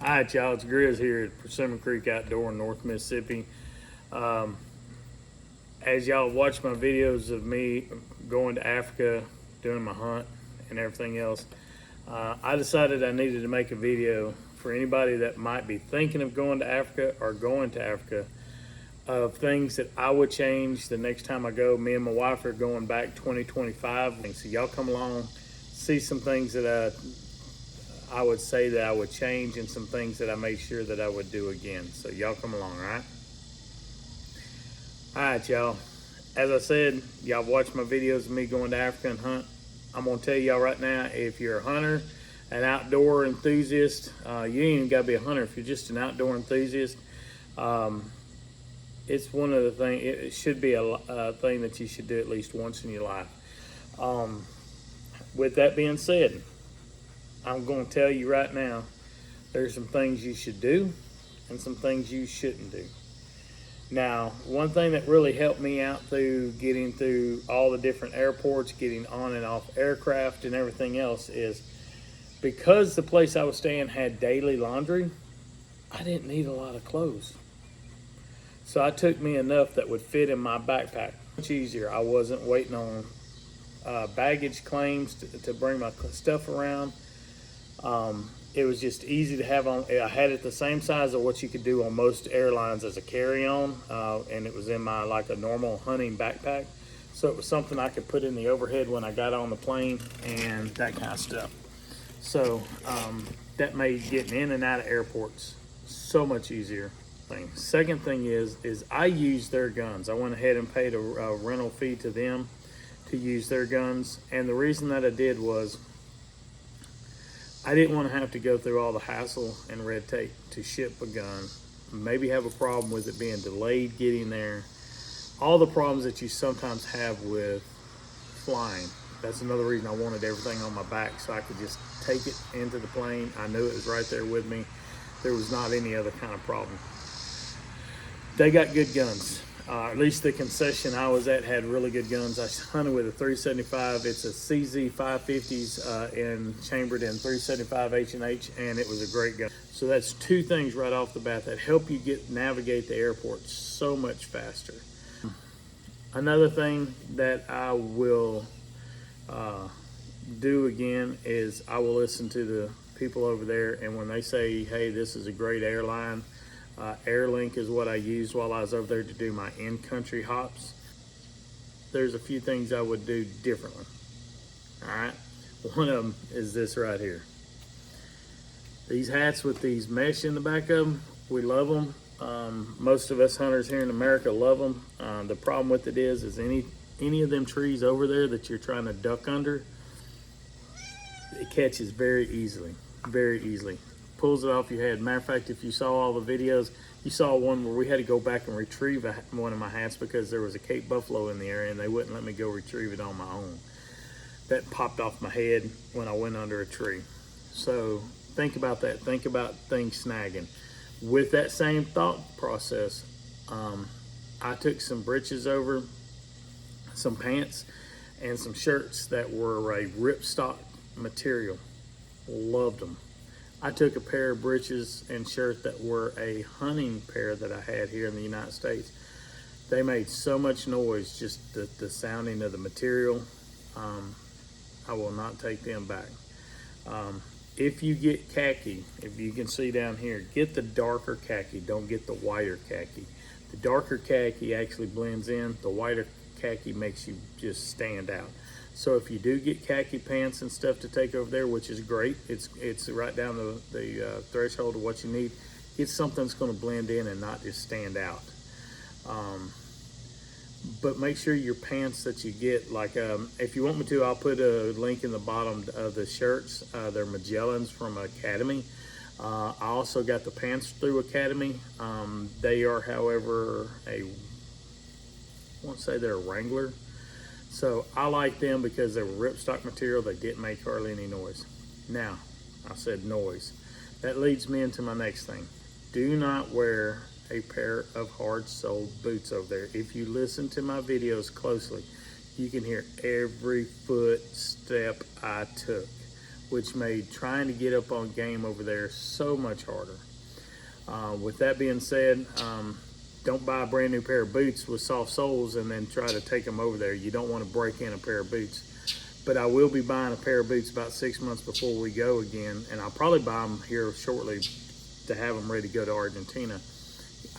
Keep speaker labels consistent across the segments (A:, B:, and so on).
A: All right, y'all, it's Grizz here at Persimmon Creek Outdoor in North Mississippi. As y'all watch my videos of me going to Africa, doing my hunt and everything else, I decided I needed to make a video for anybody that might be thinking of going to Africa or going to Africa, of things that I would change the next time I go. Me and my wife are going back 2025. So y'all come along, see some things that I would say that I would change, and some things that I made sure that I would do again. So y'all come along, all right? All right, y'all. As I said, y'all watch my videos of me going to Africa and hunt. I'm gonna tell y'all right now, if you're a hunter, an outdoor enthusiast, you ain't even gotta be a hunter. If you're just an outdoor enthusiast, it's one of the things, it should be a thing that you should do at least once in your life. With that being said, I'm going to tell you right now, there's some things you should do and some things you shouldn't do. Now, one thing that really helped me out through getting through all the different airports, getting on and off aircraft and everything else, is because the place I was staying had daily laundry, I didn't need a lot of clothes. So I took me enough that would fit in my backpack. Much easier. I wasn't waiting on baggage claims to bring my stuff around. It was just easy to have on. I had it the same size of what you could do on most airlines as a carry-on, and it was in my like a normal hunting backpack. So it was something I could put in the overhead when I got on the plane and that kind of stuff. So that made getting in and out of airports so much easier. Second thing is I use their guns. I went ahead and paid a rental fee to them to use their guns, and the reason that I did was I didn't want to have to go through all the hassle and red tape to ship a gun, maybe have a problem with it being delayed getting there, all the problems that you sometimes have with flying. That's another reason I wanted everything on my back, so I could just take it into the plane. I knew it was right there with me. There was not any other kind of problem. They got good guns. At least the concession I was at had really good guns. I hunted with a 375. It's a CZ 550s and chambered in 375 H&H, and it was a great gun. So that's two things right off the bat that help you navigate the airport so much faster. Another thing that I will do again is I will listen to the people over there, and when they say, hey, this is a great airline, Airlink is what I used while I was over there to do my in-country hops. There's a few things I would do differently. All right, one of them is this right here. These hats with these mesh in the back of them, we love them. Most of us hunters here in America love them. The problem with it is any of them trees over there that you're trying to duck under, it catches very easily, very easily. Pulls it off your head. Matter of fact, if you saw all the videos, you saw one where we had to go back and retrieve one of my hats because there was a Cape Buffalo in the area and they wouldn't let me go retrieve it on my own. That popped off my head when I went under a tree. So think about that. Think about things snagging. With that same thought process, I took some breeches over, some pants, and some shirts that were a ripstop material. Loved them. I took a pair of breeches and shirt that were a hunting pair that I had here in the United States. They made so much noise, just the sounding of the material. I will not take them back. If you get khaki, if you can see down here, get the darker khaki, don't get the whiter khaki. The darker khaki actually blends in, the whiter khaki makes you just stand out. So if you do get khaki pants and stuff to take over there, which is great, it's right down the threshold of what you need, get something that's going to blend in and not just stand out. But make sure your pants that you get, like if you want me to, I'll put a link in the bottom of the shirts. They're Magellans from Academy. I also got the pants through Academy. They are, however, I won't say they're a Wrangler. So I like them because they were ripstop material. They didn't make hardly any noise. Now, I said noise. That leads me into my next thing. Do not wear a pair of hard-soled boots over there. If you listen to my videos closely, you can hear every footstep I took. which made trying to get up on game over there so much harder. With that being said, don't buy a brand new pair of boots with soft soles and then try to take them over there. You don't want to break in a pair of boots. But I will be buying a pair of boots about 6 months before we go again, and I'll probably buy them here shortly to have them ready to go to Argentina.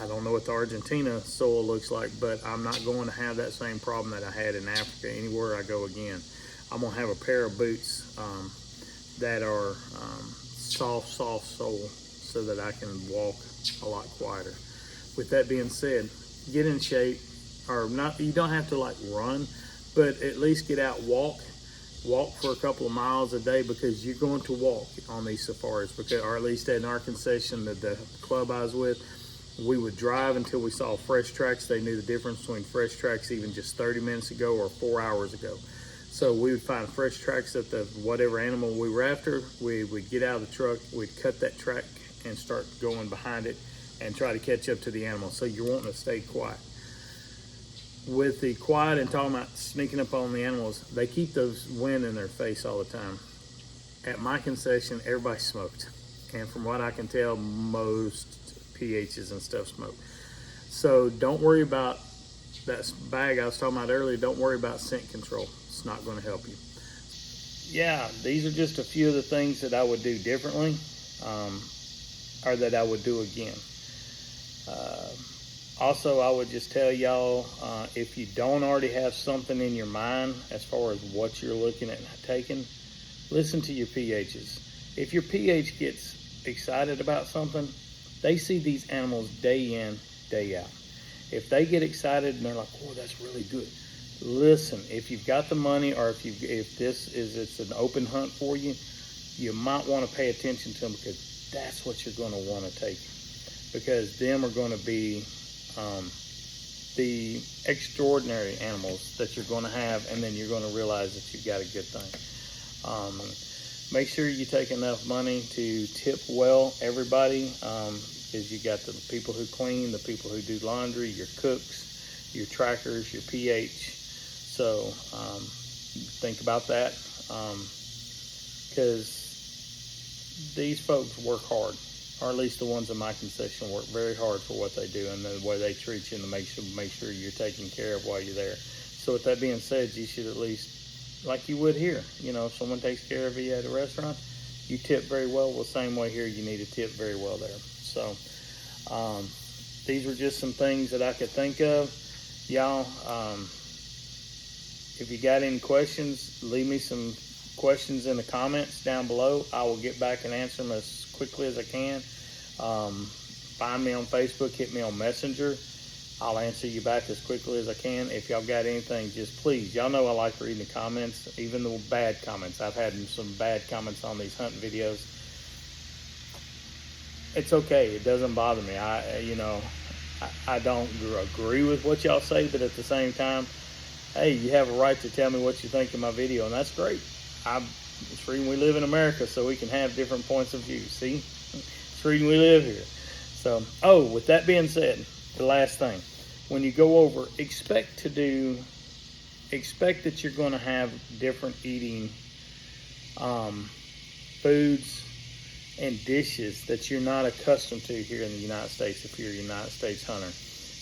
A: I don't know what the Argentina soil looks like, but I'm not going to have that same problem that I had in Africa anywhere I go again. I'm going to have a pair of boots that are soft sole so that I can walk a lot quieter. With that being said, get in shape, or not. You don't have to like run, but at least get out, walk for a couple of miles a day, because you're going to walk on these safaris. Because, or at least in our concession, the club I was with, we would drive until we saw fresh tracks. They knew the difference between fresh tracks even just 30 minutes ago or 4 hours ago. So we would find fresh tracks at the whatever animal we were after. We would get out of the truck, we'd cut that track and start going behind it and try to catch up to the animal. So you're wanting to stay quiet. With the quiet and talking about sneaking up on the animals, they keep those wind in their face all the time. At my concession, everybody smoked. And from what I can tell, most PHs and stuff smoke. So don't worry about that bag I was talking about earlier. Don't worry about scent control. It's not going to help you. Yeah, these are just a few of the things that I would do differently, or that I would do again. Also, I would just tell y'all, if you don't already have something in your mind as far as what you're looking at taking, listen to your PHs. If your PH gets excited about something, they see these animals day in, day out. If they get excited and they're like, oh, that's really good, listen. If you've got the money, or if it's an open hunt for you, you might want to pay attention to them, because that's what you're going to want to take. Because them are going to be the extraordinary animals that you're going to have, and then you're going to realize that you've got a good thing. Make sure you take enough money to tip well everybody, because you got the people who clean, the people who do laundry, your cooks, your trackers, your PH. So think about that, because these folks work hard, or at least the ones in my concession work very hard for what they do and the way they treat you, and to make sure you're taken care of while you're there. So with that being said, you should at least, like you would here, if someone takes care of you at a restaurant, you tip very well. Well, same way here, you need to tip very well there. So these were just some things that I could think of. Y'all, if you got any questions, leave me some questions in the comments down below. I will get back and answer them as quickly as I can. Find me on Facebook, hit me on Messenger. I'll answer you back as quickly as I can. If y'all got anything, just please, y'all know I like reading the comments, even the bad comments. I've had some bad comments on these hunting videos. It's okay, it doesn't bother me. I don't agree with what y'all say, but at the same time, hey, you have a right to tell me what you think of my video, and that's great. It's reason we live in America, so we can have different points of view. See, it's reason we live here. So, with that being said, the last thing, when you go over, expect that you're going to have different eating foods and dishes that you're not accustomed to here in the United States if you're a United States hunter.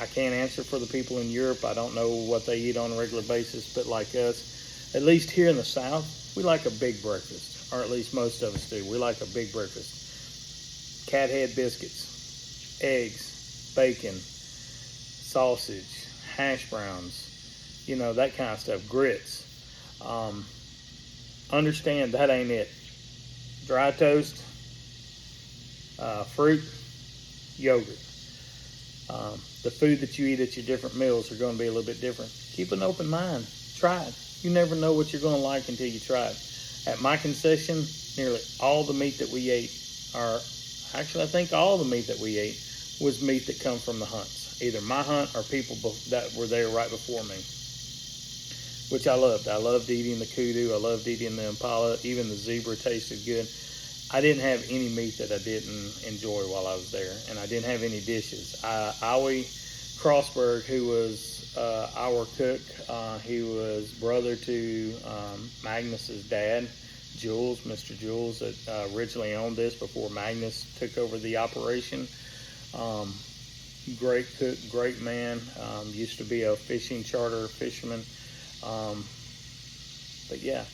A: I can't answer for the people in Europe. I don't know what they eat on a regular basis, but like us, at least here in the South, we like a big breakfast, or at least most of us do. We like a big breakfast. Cat head biscuits, eggs, bacon, sausage, hash browns, that kind of stuff, grits. Understand that ain't it. Dry toast, fruit, yogurt. The food that you eat at your different meals are going to be a little bit different. Keep an open mind. Try it. You never know what you're going to like until you try it. At my concession, nearly all the meat that we ate I think all the meat that we ate was meat that come from the hunts. Either my hunt or people that were there right before me, which I loved. I loved eating the kudu. I loved eating the impala. Even the zebra tasted good. I didn't have any meat that I didn't enjoy while I was there, and I didn't have any dishes. Howie Crossberg, who was our cook, he was brother to Magnus's dad, Jules, Mr. Jules, that originally owned this before Magnus took over the operation. Great cook, great man. Used to be a fishing charter fisherman. But yeah,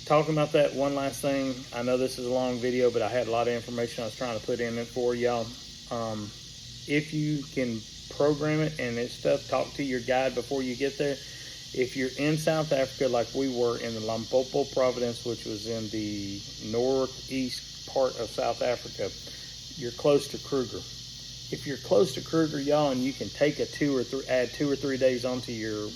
A: talking about that one last thing. I know this is a long video, but I had a lot of information I was trying to put in it for y'all. If you can program it and this stuff, talk to your guide before you get there. If you're in South Africa, like we were in the Limpopo Providence, which was in the northeast part of South Africa, you're close to Kruger. If you're close to Kruger, y'all, and you can take add 2 or 3 days onto your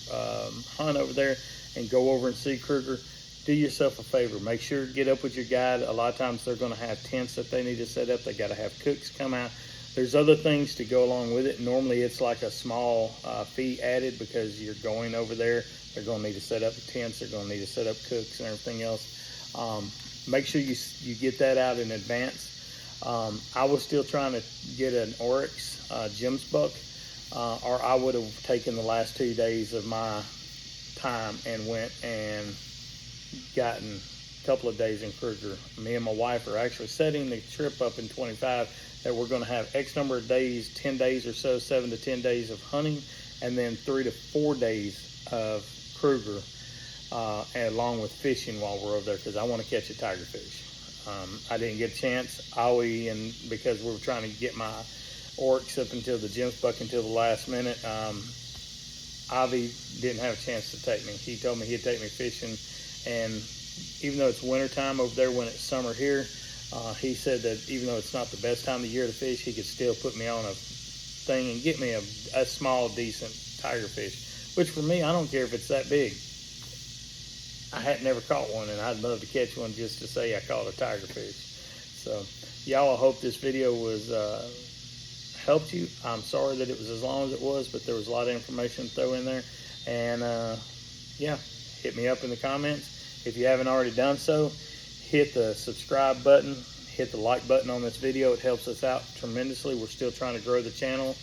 A: hunt over there and go over and see Kruger, do yourself a favor. Make sure to get up with your guide. A lot of times they're going to have tents that they need to set up. They got to have cooks come out. There's other things to go along with it. Normally it's like a small fee added because you're going over there. They're going to need to set up tents. They're going to need to set up cooks and everything else. Make sure you get that out in advance. I was still trying to get an Oryx Gems buck, or I would have taken the last 2 days of my time and went and gotten a couple of days in Kruger. Me and my wife are actually setting the trip up in 25 that we're going to have X number of days, 10 days or so, 7 to 10 days of hunting, and then 3 to 4 days of Kruger, and along with fishing while we're over there, because I want to catch a tiger fish. I didn't get a chance, and because we were trying to get my Oryx up until the Gems buck until the last minute. Avi didn't have a chance to take me. He told me he'd take me fishing, and even though it's winter time over there when it's summer here, he said that even though it's not the best time of the year to fish, he could still put me on a thing and get me a small, decent tiger fish, which for me, I don't care if it's that big. I had never caught one, and I'd love to catch one just to say I caught a tiger fish. So, y'all, I hope this video was helped you. I'm sorry that it was as long as it was, but there was a lot of information to throw in there. And yeah, hit me up in the comments. If you haven't already done so, hit the subscribe button, hit the like button on this video. It helps us out tremendously. We're still trying to grow the channel.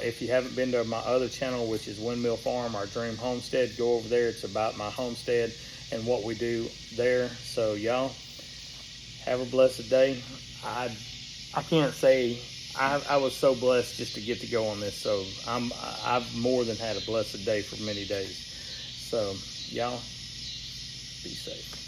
A: If you haven't been to my other channel, which is Windmill Farm, our dream homestead, go over there. It's about my homestead and what we do there. So y'all, have a blessed day. I can't say, I was so blessed just to get to go on this. So I've more than had a blessed day for many days. So y'all, be safe.